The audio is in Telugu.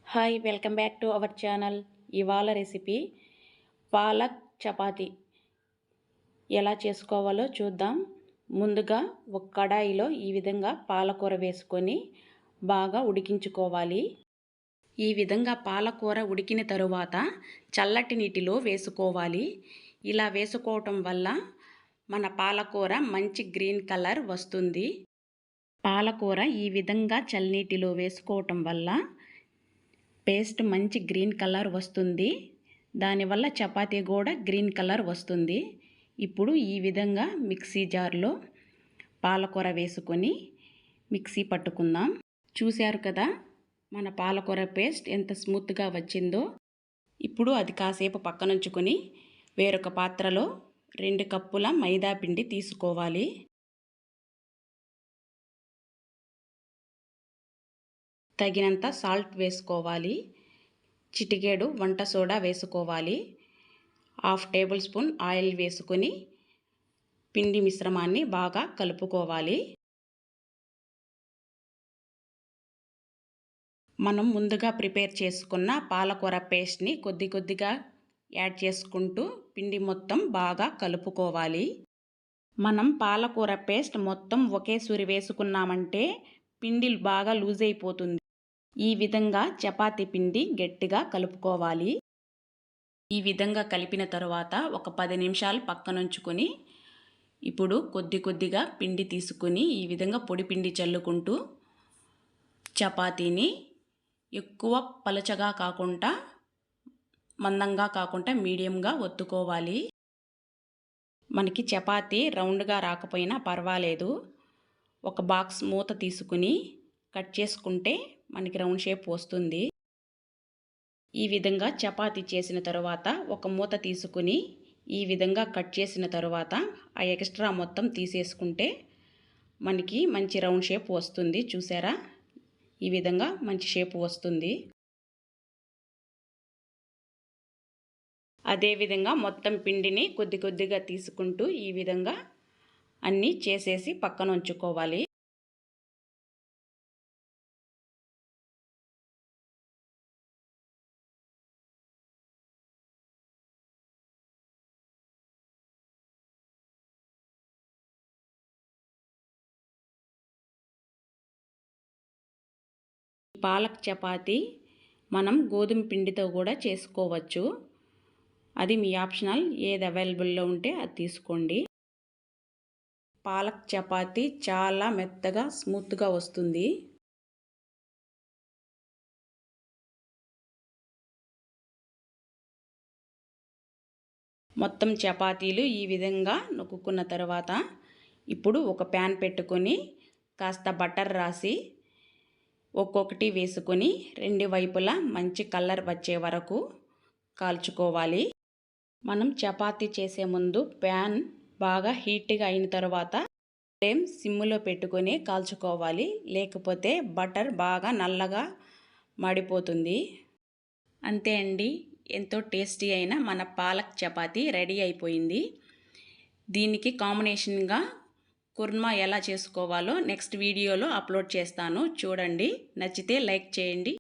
Hi welcome back to our channel. ఇవాళ రెసిపీ పాలక్ చపాతీ ఎలా చేసుకోవాలో చూద్దాం. ముందుగా ఒక కడాయిలో ఈ విధంగా పాలకూర వేసుకొని బాగా ఉడికించుకోవాలి. ఈ విధంగా పాలకూర ఉడికిన తరువాత చల్లటి నీటిలో వేసుకోవాలి. ఇలా వేసుకోవటం వల్ల మన పాలకూర మంచి గ్రీన్ కలర్ వస్తుంది. పాలకూర ఈ విధంగా చల్లనీటిలో వేసుకోవటం వల్ల పేస్ట్ మంచి గ్రీన్ కలర్ వస్తుంది. దానివల్ల చపాతీ కూడా గ్రీన్ కలర్ వస్తుంది. ఇప్పుడు ఈ విధంగా మిక్సీ జార్లో పాలకూర వేసుకొని మిక్సీ పట్టుకుందాం. చూశారు కదా మన పాలకూర పేస్ట్ ఎంత స్మూత్గా వచ్చిందో. ఇప్పుడు అది కాసేపు పక్కనుంచుకొని వేరొక పాత్రలో 2 కప్పుల మైదా పిండి తీసుకోవాలి. తగినంత సాల్ట్ వేసుకోవాలి. చిటికెడు వంట సోడా వేసుకోవాలి. 1/2 టేబుల్ స్పూన్ ఆయిల్ వేసుకొని పిండి మిశ్రమాన్ని బాగా కలుపుకోవాలి. మనం ముందుగా ప్రిపేర్ చేసుకున్న పాలకూర పేస్ట్ని కొద్ది కొద్దిగా యాడ్ చేసుకుంటూ పిండి మొత్తం బాగా కలుపుకోవాలి. మనం పాలకూర పేస్ట్ మొత్తం ఒకేసారి వేసుకున్నామంటే పిండి బాగా లూజ్ అయిపోతుంది. ఈ విధంగా చపాతీ పిండి గట్టిగా కలుపుకోవాలి. ఈ విధంగా కలిపిన తరువాత ఒక 10 నిమిషాలు పక్కనుంచుకొని ఇప్పుడు కొద్ది కొద్దిగా పిండి తీసుకుని ఈ విధంగా పొడి పిండి చల్లుకుంటూ చపాతీని ఎక్కువ పలచగా కాకుండా మందంగా కాకుండా మీడియంగా ఒత్తుకోవాలి. మనకి చపాతీ రౌండ్గా రాకపోయినా పర్వాలేదు. ఒక బాక్స్ మూత తీసుకుని కట్ చేసుకుంటే మనకి రౌండ్ షేప్ వస్తుంది. ఈ విధంగా చపాతీ చేసిన తర్వాత ఒక మూత తీసుకుని ఈ విధంగా కట్ చేసిన తర్వాత ఆ ఎక్స్ట్రా మొత్తం తీసేసుకుంటే మనకి మంచి రౌండ్ షేప్ వస్తుంది. చూసారా, ఈ విధంగా మంచి షేప్ వస్తుంది. అదేవిధంగా మొత్తం పిండిని కొద్ది కొద్దిగా తీసుకుంటూ ఈ విధంగా అన్నీ చేసేసి పక్కన ఉంచుకోవాలి. పాలక్ చపాతీ మనం గోధుమ పిండితో కూడా చేసుకోవచ్చు. అది మీ ఆప్షనల్, ఏది అవైలబుల్లో ఉంటే అది తీసుకోండి. పాలక్ చపాతీ చాలా మెత్తగా స్మూత్గా వస్తుంది. మొత్తం చపాతీలు ఈ విధంగా నొక్కున్న తర్వాత ఇప్పుడు ఒక ప్యాన్ పెట్టుకొని కాస్త బటర్ రాసి ఒక్కొక్కటి వేసుకొని 2 వైపులా మంచి కలర్ వచ్చే వరకు కాల్చుకోవాలి. మనం చపాతీ చేసే ముందు ప్యాన్ బాగా హీట్గా అయిన తర్వాత ఫ్లేమ్ సిమ్లో పెట్టుకొని కాల్చుకోవాలి. లేకపోతే బటర్ బాగా నల్లగా మాడిపోతుంది. అంతే అండి, ఎంతో టేస్టీ అయిన మన పాలక్ చపాతీ రెడీ అయిపోయింది. దీనికి కాంబినేషన్గా కుర్మా ఎలా చేసుకోవాలో నెక్స్ట్ వీడియోలో అప్లోడ్ చేస్తాను. చూడండి, నచ్చితే లైక్ చేయండి.